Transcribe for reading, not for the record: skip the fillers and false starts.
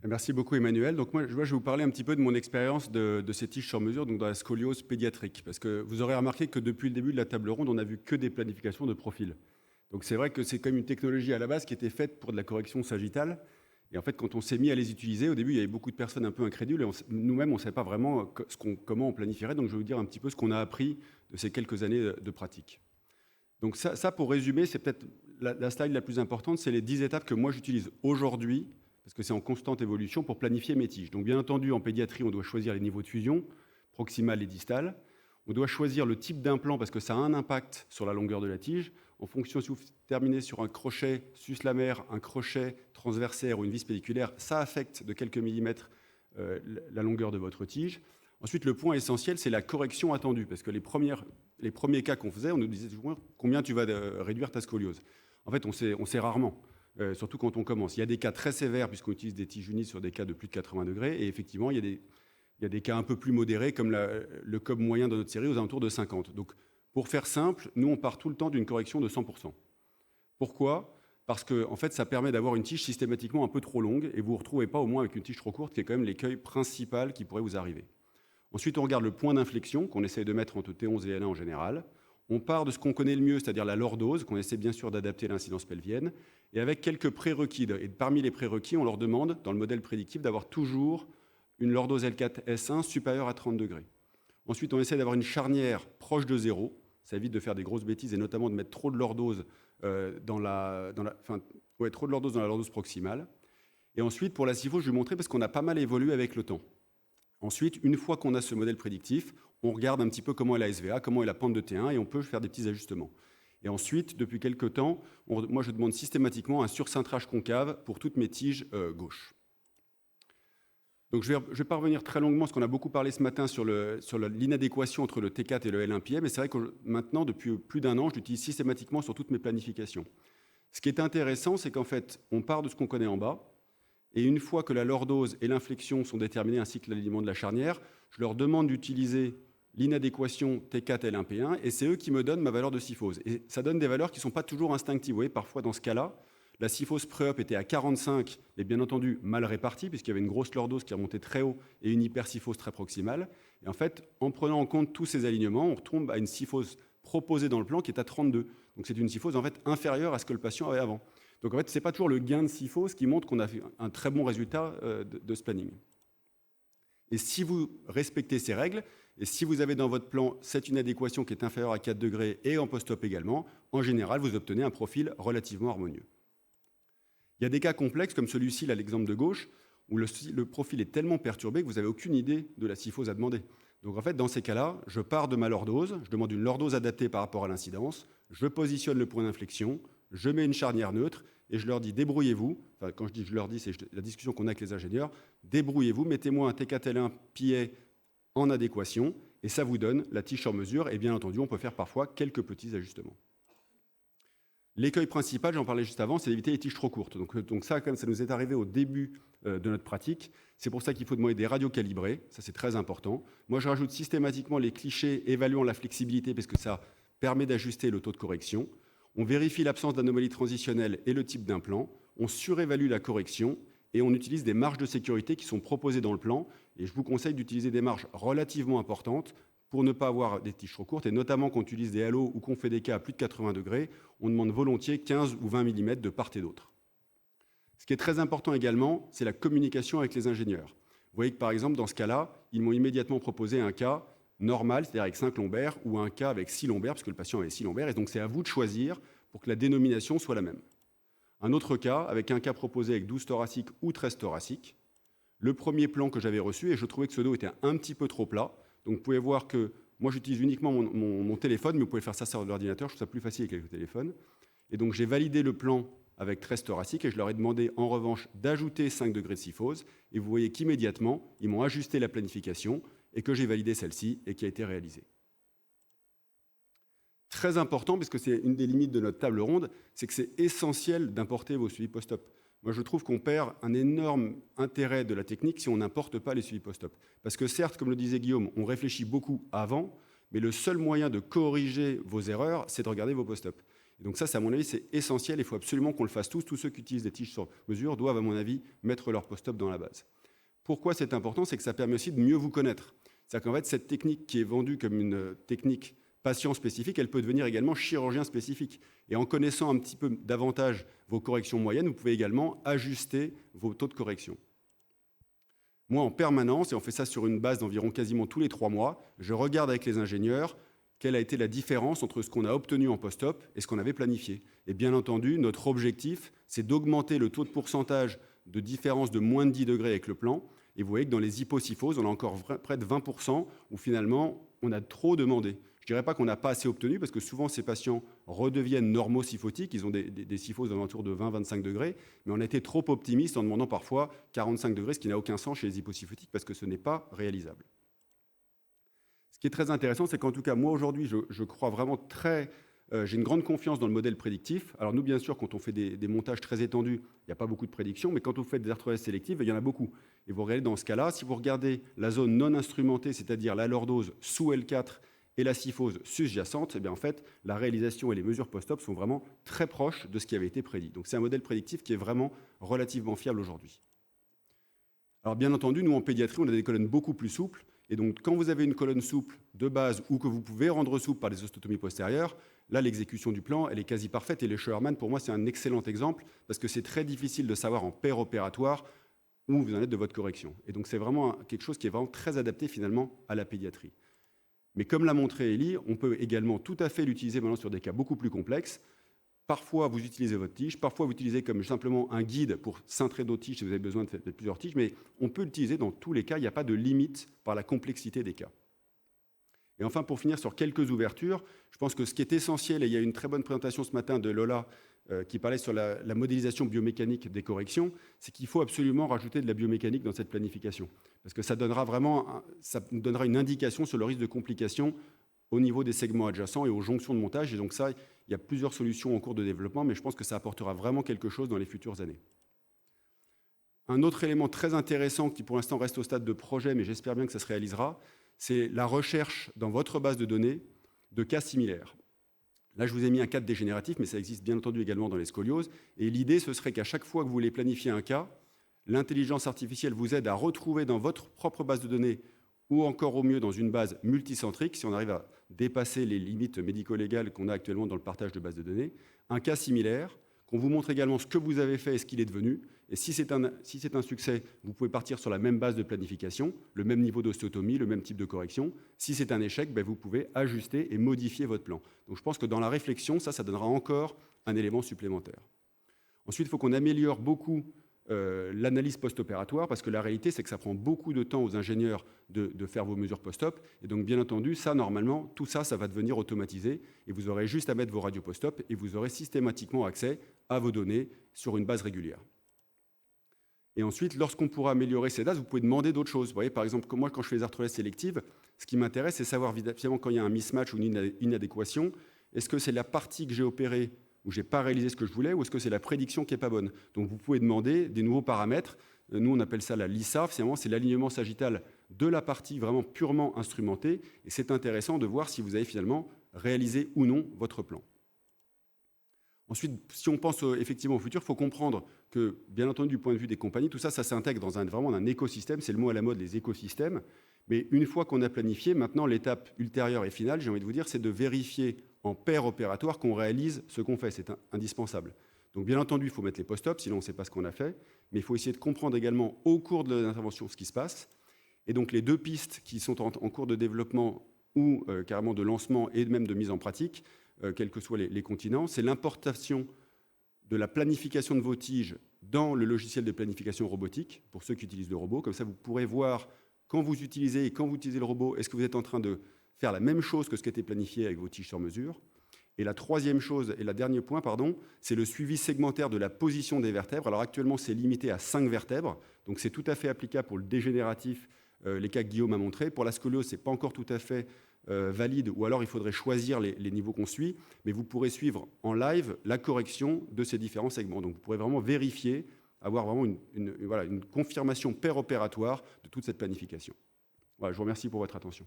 Merci beaucoup Emmanuel. Donc moi, je vais vous parler un petit peu de mon expérience de ces tiges sur mesure, donc dans la scoliose pédiatrique. Parce que vous aurez remarqué que depuis le début de la table ronde, on n'a vu que des planifications de profil. Donc c'est vrai que c'est comme une technologie à la base qui était faite pour de la correction sagittale. Et en fait, quand on s'est mis à les utiliser, au début, il y avait beaucoup de personnes un peu incrédules. Et nous-mêmes, on ne savait pas vraiment comment on planifierait. Donc je vais vous dire un petit peu ce qu'on a appris de ces quelques années de pratique. Donc ça pour résumer, c'est peut-être la slide la plus importante, c'est les 10 étapes que moi j'utilise aujourd'hui, parce que c'est en constante évolution, pour planifier mes tiges. Donc bien entendu, en pédiatrie, on doit choisir les niveaux de fusion, proximal et distal. On doit choisir le type d'implant, parce que ça a un impact sur la longueur de la tige. En fonction, si vous terminez sur un crochet sus-lamaire, un crochet transversaire ou une vis pédiculaire, ça affecte de quelques millimètres la longueur de votre tige. Ensuite, le point essentiel, c'est la correction attendue, parce que les premiers cas qu'on faisait, on nous disait toujours combien tu vas réduire ta scoliose. En fait, on sait rarement, surtout quand on commence. Il y a des cas très sévères, puisqu'on utilise des tiges unies sur des cas de plus de 80 degrés, et effectivement, il y a des cas un peu plus modérés, comme le COB moyen de notre série, aux alentours de 50. Donc, pour faire simple, nous, on part tout le temps d'une correction de 100%. Pourquoi ? Parce que en fait, ça permet d'avoir une tige systématiquement un peu trop longue, et vous ne vous retrouvez pas au moins avec une tige trop courte, qui est quand même l'écueil principal qui pourrait vous arriver. Ensuite, on regarde le point d'inflexion qu'on essaye de mettre entre T11 et L1 en général. On part de ce qu'on connaît le mieux, c'est-à-dire la lordose, qu'on essaie bien sûr d'adapter à l'incidence pelvienne, et avec quelques prérequis. Et parmi les prérequis, on leur demande, dans le modèle prédictif, d'avoir toujours une lordose L4-S1 supérieure à 30 degrés. Ensuite, on essaie d'avoir une charnière proche de 0. Ça évite de faire des grosses bêtises et notamment de mettre trop de lordose trop de lordose dans la lordose proximale. Et ensuite, pour la SIFO, je vais vous montrer parce qu'on a pas mal évolué avec le temps. Ensuite, une fois qu'on a ce modèle prédictif, on regarde un petit peu comment est la SVA, comment est la pente de T1, et on peut faire des petits ajustements. Et ensuite, depuis quelques temps, moi je demande systématiquement un surcintrage concave pour toutes mes tiges gauches. Donc je vais pas revenir très longuement, parce qu'on a beaucoup parlé ce matin sur l'inadéquation entre le T4 et le L1 pied, mais c'est vrai que maintenant, depuis plus d'un an, je l'utilise systématiquement sur toutes mes planifications. Ce qui est intéressant, c'est qu'en fait, on part de ce qu'on connaît en bas, et une fois que la lordose et l'inflexion sont déterminées, ainsi que l'alignement de la charnière, je leur demande d'utiliser l'inadéquation T4-L1P1, et c'est eux qui me donnent ma valeur de syphose. Et ça donne des valeurs qui ne sont pas toujours instinctives. Vous voyez, parfois, dans ce cas-là, la syphose pré-op était à 45, et bien entendu mal répartie, puisqu'il y avait une grosse lordose qui remontait très haut et une hypersyphose très proximale. Et en fait, en prenant en compte tous ces alignements, on retombe à une syphose proposée dans le plan qui est à 32. Donc c'est une syphose en fait inférieure à ce que le patient avait avant. Donc en fait, ce n'est pas toujours le gain de syphose qui montre qu'on a fait un très bon résultat de ce planning. Et si vous respectez ces règles, et si vous avez dans votre plan cette inadéquation qui est inférieure à 4 degrés et en post-op également, en général, vous obtenez un profil relativement harmonieux. Il y a des cas complexes, comme celui-ci, là, l'exemple de gauche, où le profil est tellement perturbé que vous n'avez aucune idée de la syphose à demander. Donc en fait, dans ces cas-là, je pars de ma lordose, je demande une lordose adaptée par rapport à l'incidence, je positionne le point d'inflexion, je mets une charnière neutre et je leur dis débrouillez-vous. Enfin, quand je dis je leur dis, c'est la discussion qu'on a avec les ingénieurs. Débrouillez-vous, mettez-moi un T4L1 pied en adéquation et ça vous donne la tige sur mesure. Et bien entendu, on peut faire parfois quelques petits ajustements. L'écueil principal, j'en parlais juste avant, c'est d'éviter les tiges trop courtes. Donc ça, comme ça nous est arrivé au début de notre pratique, c'est pour ça qu'il faut demander des radios calibrées. Ça, c'est très important. Moi, je rajoute systématiquement les clichés évaluant la flexibilité parce que ça permet d'ajuster le taux de correction. On vérifie l'absence d'anomalies transitionnelles et le type d'implant. On surévalue la correction et on utilise des marges de sécurité qui sont proposées dans le plan. Et je vous conseille d'utiliser des marges relativement importantes pour ne pas avoir des tiges trop courtes. Et notamment quand on utilise des halos ou qu'on fait des cas à plus de 80 degrés, on demande volontiers 15 ou 20 mm de part et d'autre. Ce qui est très important également, c'est la communication avec les ingénieurs. Vous voyez que par exemple, dans ce cas-là, ils m'ont immédiatement proposé un cas normal, c'est-à-dire avec 5 lombaires, ou un cas avec 6 lombaires, parce que le patient avait 6 lombaires, et donc c'est à vous de choisir pour que la dénomination soit la même. Un autre cas, avec un cas proposé avec 12 thoraciques ou 13 thoraciques. Le premier plan que j'avais reçu, et je trouvais que ce dos était un petit peu trop plat, donc vous pouvez voir que moi j'utilise uniquement mon téléphone, mais vous pouvez faire ça sur l'ordinateur, je trouve ça plus facile avec le téléphone. Et donc j'ai validé le plan avec 13 thoraciques, et je leur ai demandé en revanche d'ajouter 5 degrés de syphose, et vous voyez qu'immédiatement, ils m'ont ajusté la planification, et que j'ai validé celle-ci et qui a été réalisée. Très important, parce que c'est une des limites de notre table ronde, c'est que c'est essentiel d'importer vos suivis post-op. Moi, je trouve qu'on perd un énorme intérêt de la technique si on n'importe pas les suivis post-op. Parce que certes, comme le disait Guillaume, on réfléchit beaucoup avant, mais le seul moyen de corriger vos erreurs, c'est de regarder vos post-op. Et donc ça, à mon avis, c'est essentiel. Il faut absolument qu'on le fasse tous. Tous ceux qui utilisent des tiges sur mesure doivent, à mon avis, mettre leur post-op dans la base. Pourquoi c'est important? C'est que ça permet aussi de mieux vous connaître. C'est-à-dire qu'en fait, cette technique qui est vendue comme une technique patient spécifique, elle peut devenir également chirurgien spécifique. Et en connaissant un petit peu davantage vos corrections moyennes, vous pouvez également ajuster vos taux de correction. Moi, en permanence, et on fait ça sur une base d'environ quasiment tous les 3 mois, je regarde avec les ingénieurs quelle a été la différence entre ce qu'on a obtenu en post-op et ce qu'on avait planifié. Et bien entendu, notre objectif, c'est d'augmenter le taux de pourcentage de différence de moins de 10 degrés avec le plan. Et vous voyez que dans les hyposyphoses, on a encore près de 20% où finalement, on a trop demandé. Je ne dirais pas qu'on n'a pas assez obtenu, parce que souvent, ces patients redeviennent normosyphotiques. Ils ont des syphoses d'alentour de 20-25 degrés, mais on a été trop optimiste en demandant parfois 45 degrés, ce qui n'a aucun sens chez les hyposyphotiques, parce que ce n'est pas réalisable. Ce qui est très intéressant, c'est qu'en tout cas, moi, aujourd'hui, je crois vraiment j'ai une grande confiance dans le modèle prédictif. Alors nous, bien sûr, quand on fait des montages très étendus, il n'y a pas beaucoup de prédictions, mais quand on fait des arthrodèses sélectives, il y en a beaucoup. Et vous regardez dans ce cas-là, si vous regardez la zone non instrumentée, c'est-à-dire la lordose sous L4 et la syphose sous-jacente, eh bien en fait, la réalisation et les mesures post-op sont vraiment très proches de ce qui avait été prédit. Donc c'est un modèle prédictif qui est vraiment relativement fiable aujourd'hui. Alors bien entendu, nous en pédiatrie, on a des colonnes beaucoup plus souples. Et donc quand vous avez une colonne souple de base ou que vous pouvez rendre souple par des osteotomies postérieures, là l'exécution du plan, elle est quasi parfaite. Et les Scheuermann, pour moi, c'est un excellent exemple parce que c'est très difficile de savoir en opératoire où vous en êtes de votre correction. Et donc c'est vraiment quelque chose qui est vraiment très adapté finalement à la pédiatrie. Mais comme l'a montré Elie, on peut également tout à fait l'utiliser maintenant sur des cas beaucoup plus complexes. Parfois, vous utilisez votre tige, parfois vous utilisez comme simplement un guide pour cintrer d'autres tiges si vous avez besoin de plusieurs tiges, mais on peut l'utiliser dans tous les cas, il n'y a pas de limite par la complexité des cas. Et enfin, pour finir sur quelques ouvertures, je pense que ce qui est essentiel, et il y a une très bonne présentation ce matin de Lola qui parlait sur la modélisation biomécanique des corrections, c'est qu'il faut absolument rajouter de la biomécanique dans cette planification. Parce que ça nous donnera une indication sur le risque de complications au niveau des segments adjacents et aux jonctions de montage. Et donc ça, il y a plusieurs solutions en cours de développement, mais je pense que ça apportera vraiment quelque chose dans les futures années. Un autre élément très intéressant qui pour l'instant reste au stade de projet, mais j'espère bien que ça se réalisera, c'est la recherche dans votre base de données de cas similaires. Là, je vous ai mis un cas dégénératif, mais ça existe bien entendu également dans les scolioses. Et l'idée, ce serait qu'à chaque fois que vous voulez planifier un cas, l'intelligence artificielle vous aide à retrouver dans votre propre base de données, ou encore au mieux dans une base multicentrique, si on arrive à dépasser les limites médico-légales qu'on a actuellement dans le partage de bases de données, un cas similaire, qu'on vous montre également ce que vous avez fait et ce qu'il est devenu. Et si c'est un succès, vous pouvez partir sur la même base de planification, le même niveau d'ostéotomie, le même type de correction. Si c'est un échec, vous pouvez ajuster et modifier votre plan. Donc je pense que dans la réflexion, ça donnera encore un élément supplémentaire. Ensuite, il faut qu'on améliore beaucoup l'analyse post-opératoire, parce que la réalité, c'est que ça prend beaucoup de temps aux ingénieurs de faire vos mesures post-op. Et donc, bien entendu, ça, normalement, tout ça, ça va devenir automatisé. Et vous aurez juste à mettre vos radios post-op et vous aurez systématiquement accès à vos données sur une base régulière. Et ensuite, lorsqu'on pourra améliorer ces dates, vous pouvez demander d'autres choses. Vous voyez, par exemple, moi, quand je fais les arthrodèses sélectives, ce qui m'intéresse, c'est savoir, finalement, quand il y a un mismatch ou une inadéquation, est-ce que c'est la partie que j'ai opérée où je n'ai pas réalisé ce que je voulais, ou est-ce que c'est la prédiction qui n'est pas bonne? Donc vous pouvez demander des nouveaux paramètres. Nous, on appelle ça la LISA, finalement, c'est l'alignement sagittal de la partie vraiment purement instrumentée. Et c'est intéressant de voir si vous avez finalement réalisé ou non votre plan. Ensuite, si on pense effectivement au futur, il faut comprendre que, bien entendu, du point de vue des compagnies, tout ça, ça s'intègre dans vraiment un écosystème. C'est le mot à la mode, les écosystèmes. Mais une fois qu'on a planifié, maintenant, l'étape ultérieure et finale, j'ai envie de vous dire, c'est de vérifier en paire opératoire qu'on réalise ce qu'on fait. C'est indispensable. Donc, bien entendu, il faut mettre les post-op, sinon on ne sait pas ce qu'on a fait. Mais il faut essayer de comprendre également au cours de l'intervention ce qui se passe. Et donc, les deux pistes qui sont en cours de développement ou carrément de lancement et même de mise en pratique, quels que soient les continents, c'est l'importation de la planification de vos tiges dans le logiciel de planification robotique, pour ceux qui utilisent le robot. Comme ça, vous pourrez voir quand vous utilisez le robot, est-ce que vous êtes en train de faire la même chose que ce qui a été planifié avec vos tiges sur mesure. Et la troisième chose, et le dernier point, c'est le suivi segmentaire de la position des vertèbres. Alors actuellement, c'est limité à 5 vertèbres, donc c'est tout à fait applicable pour le dégénératif, les cas que Guillaume a montrés. Pour la scoliose, ce n'est pas encore tout à fait valide, ou alors il faudrait choisir les niveaux qu'on suit, mais vous pourrez suivre en live la correction de ces différents segments. Donc vous pourrez vraiment vérifier, avoir vraiment une confirmation paire opératoire de toute cette planification. Voilà, je vous remercie pour votre attention.